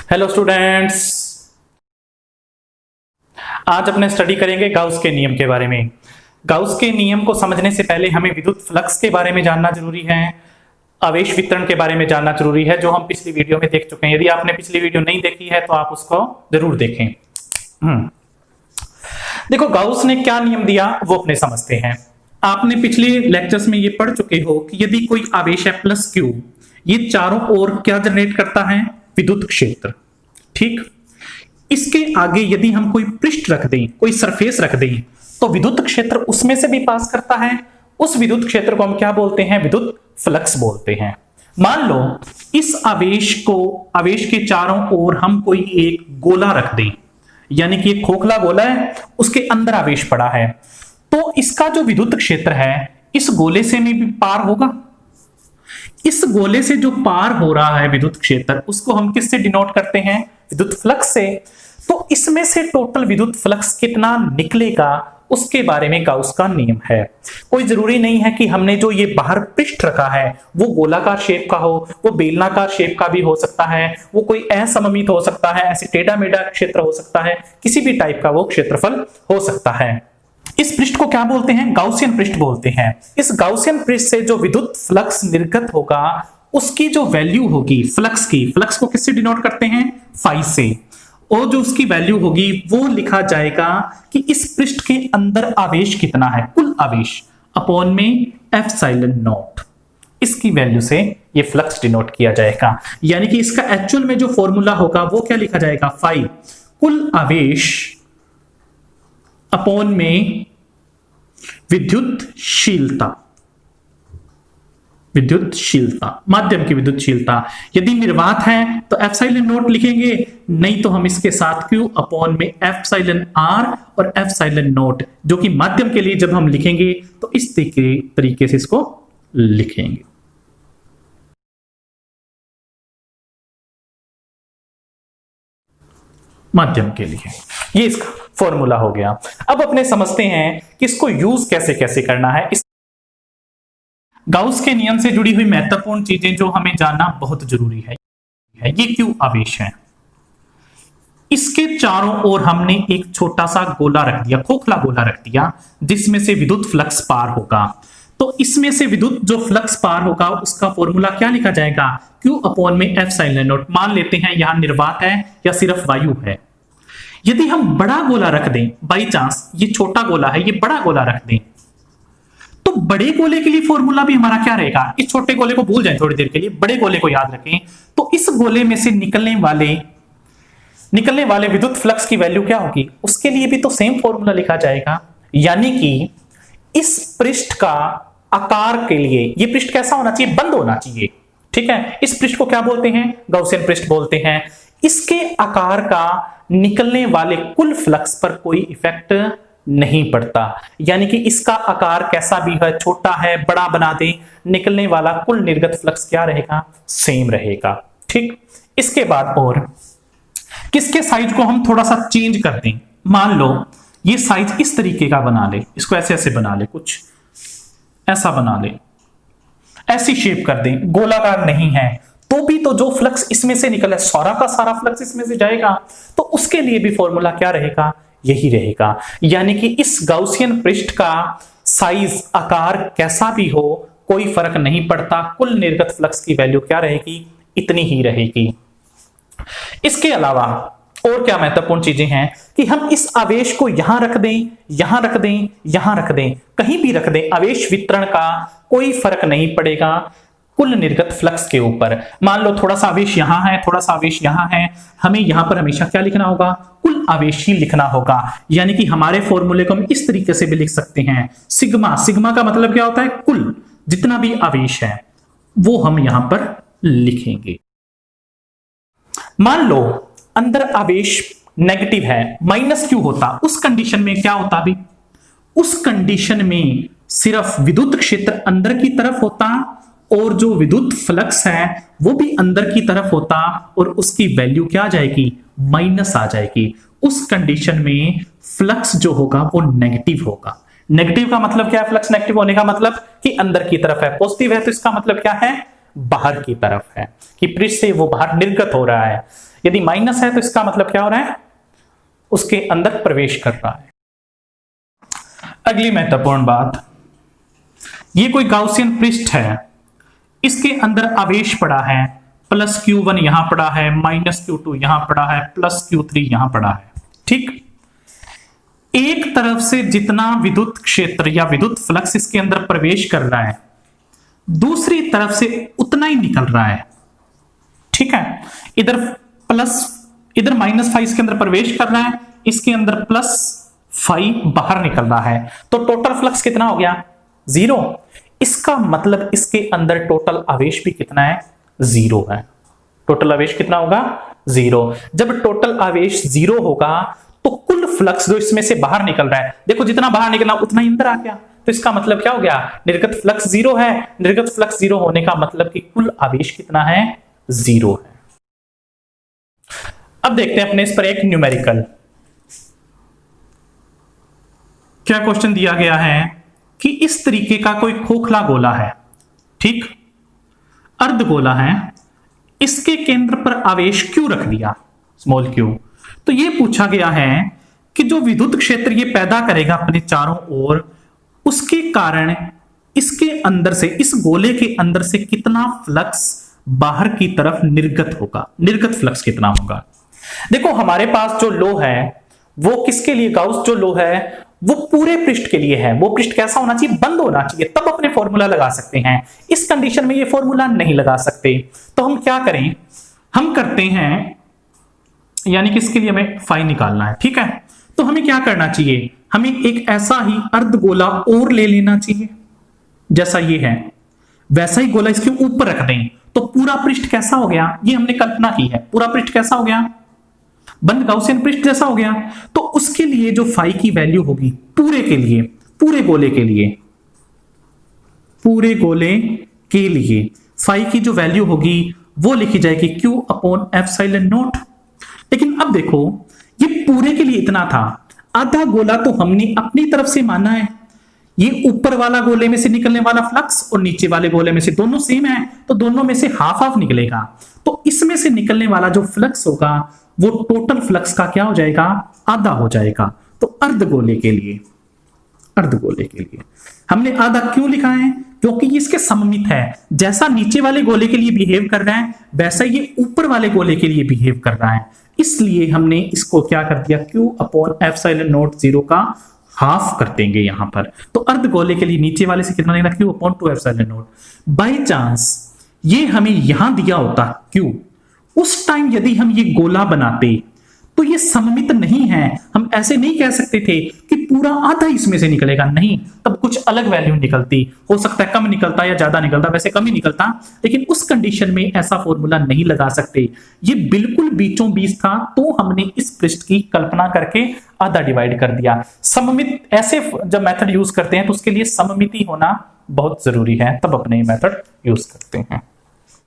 Hello students, आज अपने study करेंगे गाउस के नियम के बारे में। गाउस के नियम को समझने से पहले हमें विद्युत फ्लक्स के बारे में जानना जरूरी है, आवेश वितरण के बारे में जानना जरूरी है, जो हम पिछली वीडियो में देख चुके हैं। यदि आपने पिछली वीडियो नहीं देखी है तो आप उसको जरूर देखें। देखो गाउस ने क्या नियम दिया वो अपने समझते हैं। आपने पिछले लेक्चर्स में ये पढ़ चुके हो कि यदि कोई आवेश है प्लस क्यू, ये चारों ओर क्या जनरेट करता है? विद्युत क्षेत्र। ठीक, इसके आगे यदि हम कोई पृष्ठ रख दें, कोई सरफेस रख दें, तो विद्युत क्षेत्र उसमें से भी पास करता है। उस विद्युत क्षेत्र को हम क्या बोलते हैं? विद्युत फ्लक्स बोलते हैं। मान लो इस आवेश के चारों ओर हम कोई एक गोला रख दें, यानी कि एक खोखला गोला है, उसके अंदर आवेश पड़ा है, तो इसका जो विद्युत क्षेत्र है इस गोले से में भी पार होगा। इस गोले से जो पार हो रहा है विद्युत क्षेत्र, उसको हम किससे डिनोट करते हैं? विद्युत फ्लक्स से। तो इसमें से टोटल विद्युत फ्लक्स कितना निकलेगा उसके बारे में गाउस का नियम है। कोई जरूरी नहीं है कि हमने जो ये बाहर पृष्ठ रखा है वो गोलाकार शेप का हो, वो बेलनाकार शेप का भी हो सकता है, वो कोई असममित हो सकता है, ऐसे टेढ़ा मेढ़ा क्षेत्र हो सकता है, किसी भी टाइप का वो क्षेत्रफल हो सकता है। इस पृष्ठ को क्या बोलते हैं? गाउसियन पृष्ठ बोलते हैं। इस गाउसियन पृष्ठ से जो विद्युत फ्लक्स निर्गत होगा उसकी जो वैल्यू होगी फ्लक्स की, फ्लक्स को किससे डिनोट करते हैं? फाई से। और जो उसकी वैल्यू होगी वो लिखा जाएगा कि इस पृष्ठ के अंदर आवेश कितना है, कुल आवेश, अपॉन में एप्सिलॉन नॉट। इसकी वैल्यू से ये फ्लक्स डिनोट किया जाएगा। यानी कि इसका एक्चुअल में जो फॉर्मूला होगा वो क्या लिखा जाएगा? फाई कुल आवेश अपॉन में विद्युतशीलता, माध्यम की विद्युतशीलता। यदि निर्वात है तो एप्सिलॉन नॉट लिखेंगे, नहीं तो हम इसके साथ Q अपॉन में एप्सिलॉन R और एप्सिलॉन नॉट, जो कि माध्यम के लिए जब हम लिखेंगे तो इस तरीके से इसको लिखेंगे। माध्यम के लिए ये इसका फॉर्मूला हो गया। अब अपने समझते हैं कि इसको यूज कैसे कैसे करना है। इस गाउस के नियम से जुड़ी हुई महत्वपूर्ण चीजें जो हमें जानना बहुत जरूरी है। ये क्यू आवेश है, इसके चारों ओर हमने एक छोटा सा गोला रख दिया, खोखला गोला रख दिया, जिसमें से विद्युत फ्लक्स पार होगा। तो इसमें से विद्युत जो फ्लक्स पार होगा उसका फॉर्मूला क्या लिखा जाएगा? Q अपॉन में एप्सिलॉन नॉट। मान लेते हैं यहां निर्वात है या सिर्फ वायु है। यदि हम बड़ा गोला रख दें, बाई चांस ये छोटा गोला है, ये बड़ा गोला रख दें, तो बड़े गोले के लिए फॉर्मूला भी हमारा क्या रहेगा? इस छोटे गोले को भूल जाएं थोड़ी देर के लिए, बड़े गोले को याद रखें। तो इस गोले में से निकलने वाले विद्युत फ्लक्स की वैल्यू क्या होगी? उसके लिए भी तो सेम फॉर्मूला लिखा जाएगा। यानी कि इस पृष्ठ का आकार के लिए ये पृष्ठ कैसा होना चाहिए? बंद होना चाहिए। ठीक है, इस पृष्ठ को क्या बोलते हैं? गाउसियन पृष्ठ बोलते हैं। इसके आकार का निकलने वाले कुल फ्लक्स पर कोई इफेक्ट नहीं पड़ता। यानी कि इसका आकार कैसा भी है, छोटा है, बड़ा बना दें, निकलने वाला कुल निर्गत फ्लक्स क्या रहेगा? सेम रहेगा। ठीक, इसके बाद और किसके साइज को हम थोड़ा सा चेंज कर दें। मान लो ये साइज इस तरीके का बना ले, इसको ऐसे ऐसे बना ले, कुछ ऐसा बना ले, ऐसी शेप कर दें, गोलाकार नहीं है, तो भी तो जो फ्लक्स इसमें से निकले सारा का सारा फ्लक्स इसमें से जाएगा। तो उसके लिए भी फॉर्मूला क्या रहेगा? यही रहेगा। यानी कि इस गाउसियन पृष्ठ का साइज, आकार कैसा भी हो, कोई फर्क नहीं पड़ता, कुल निर्गत फ्लक्स की वैल्यू क्या रहेगी? इतनी ही रहेगी। इसके अलावा और क्या महत्वपूर्ण चीजें हैं कि हम इस आवेश को यहां रख दें, यहां रख दें, यहां रख दें, कहीं भी रख दें, आवेश वितरण का कोई फर्क नहीं पड़ेगा कुल निर्गत फ्लक्स के ऊपर। मान लो थोड़ा सा आवेश यहां है, थोड़ा सा आवेश यहां है, हमें यहां पर हमेशा क्या लिखना होगा? कुल आवेश ही लिखना होगा। यानी कि हमारे फॉर्मूले को हम इस तरीके से भी लिख सकते हैं, सिग्मा। सिग्मा का मतलब क्या होता है? कुल जितना भी आवेश है वो हम यहां पर लिखेंगे। मान लो अंदर आवेश नेगेटिव है, माइनस क्यू होता, उस कंडीशन में क्या होता? भी उस कंडीशन में सिर्फ विद्युत क्षेत्र अंदर की तरफ होता और जो विद्युत फ्लक्स है वो भी अंदर की तरफ होता, और उसकी वैल्यू क्या आ जाएगी? माइनस आ जाएगी। उस कंडीशन में फ्लक्स जो होगा वो नेगेटिव होगा। नेगेटिव का मतलब क्या है? फ्लक्स नेगेटिव होने का मतलब कि अंदर की तरफ है। पॉजिटिव है तो इसका मतलब क्या है? बाहर की तरफ है, कि पृष्ठ से वो बाहर निर्गत हो रहा है। यदि माइनस है तो इसका मतलब क्या हो रहा है, उसके अंदर प्रवेश कर रहा है। अगली महत्वपूर्ण बात, ये कोई गाउसियन पृष्ठ है, इसके अंदर आवेश पड़ा है, प्लस Q1 यहां पड़ा है, माइनस Q2 यहां पड़ा है, प्लस Q3 यहां पड़ा है। ठीक, एक तरफ से जितना विद्युत क्षेत्र या विद्युत फ्लक्स इसके अंदर प्रवेश कर रहा है, दूसरी तरफ से उतना ही निकल रहा है। ठीक है, इधर प्लस, इधर माइनस 5 इसके अंदर प्रवेश कर रहा है, इसके अंदर प्लस 5 बाहर निकल रहा है, तो टोटल फ्लक्स कितना हो गया, 0। इसका मतलब इसके अंदर टोटल आवेश भी कितना है, 0 है। टोटल आवेश कितना होगा, 0। जब टोटल आवेश 0 होगा तो कुल फ्लक्स जो इसमें से बाहर निकल रहा है, देखो जितना बाहर निकलना उतना ही अंदर आ गया, तो इसका मतलब क्या हो गया, निर्गत फ्लक्स 0 है। निर्गत फ्लक्स 0 होने का मतलब कि कुल आवेश कितना है, 0 है। अब देखते हैं अपने इस पर एक न्यूमेरिकल। क्या क्वेश्चन दिया गया है कि इस तरीके का कोई खोखला गोला है, ठीक, अर्धगोला है, इसके केंद्र पर आवेश Q रख दिया, स्मॉल q, तो यह पूछा गया है कि जो विद्युत क्षेत्र ये पैदा करेगा अपने चारों ओर, उसके कारण इसके अंदर से, इस गोले के अंदर से कितना फ्लक्स बाहर की तरफ निर्गत होगा, निर्गत फ्लक्स कितना होगा। देखो हमारे पास जो लो है वो किसके लिए, गाउस जो लो है वो पूरे पृष्ठ के लिए है। वो पृष्ठ कैसा होना चाहिए, बंद होना चाहिए, तब अपने फॉर्मूला लगा सकते हैं। इस कंडीशन में ये फॉर्मूला नहीं लगा सकते, तो हम क्या करें, हम करते हैं, यानी कि इसके लिए हमें फाई निकालना है। ठीक है, तो हमें क्या करना चाहिए, हमें एक ऐसा ही अर्धगोला और ले लेना चाहिए, जैसा ये है वैसा ही गोला इसके ऊपर रख दें, तो पूरा पृष्ठ कैसा हो गया, ये हमने कल्पना की है, पूरा पृष्ठ कैसा हो गया, बंद गाउसियन पृष्ठ जैसा हो गया। तो उसके लिए जो फाई की वैल्यू होगी पूरे के लिए, पूरे गोले के लिए, पूरे गोले के लिए फाई की जो वैल्यू होगी वो लिखी जाएगी Q/ε0। लेकिन अब देखो ये पूरे के लिए इतना था, आधा गोला तो हमने अपनी तरफ से माना है, ये ऊपर वाला गोले में से निकलने वाला फ्लक्स और नीचे वाले गोले में से दोनों सेम है, तो दोनों में से हाफ हाफ निकलेगा, तो इसमें से निकलने वाला जो फ्लक्स होगा वो टोटल फ्लक्स का क्या हो जाएगा, आधा हो जाएगा। तो अर्धगोले के लिए, अर्धगोले के लिए हमने आधा क्यों लिखा है, क्योंकि ये इसके सममित है, जैसा नीचे वाले गोले के लिए बिहेव कर रहा है वैसा ये ऊपर वाले गोले के लिए बिहेव कर रहा है, इसलिए हमने इसको क्या कर दिया, Q/ε0 का हाफ कर देंगे यहां पर। तो अर्धगोले के लिए नीचे वाले से कितना लेना, Q/2ε0। बाई चांस ये हमें यहां दिया होता Q, उस टाइम यदि हम ये गोला बनाते तो ये सममित नहीं है, हम ऐसे नहीं कह सकते थे कि पूरा आधा इसमें से निकलेगा, नहीं, तब कुछ अलग वैल्यू निकलती, हो सकता है कम निकलता या ज्यादा निकलता, वैसे कम ही निकलता, लेकिन उस कंडीशन में ऐसा फॉर्मूला नहीं लगा सकते, ये बिल्कुल बीचों बीच था, तो हमने इस पृष्ठ की कल्पना करके आधा डिवाइड कर दिया। सममित, ऐसे जब मेथड यूज करते हैं तो उसके लिए सममिति होना बहुत जरूरी है, तब अपने मेथड यूज करते हैं।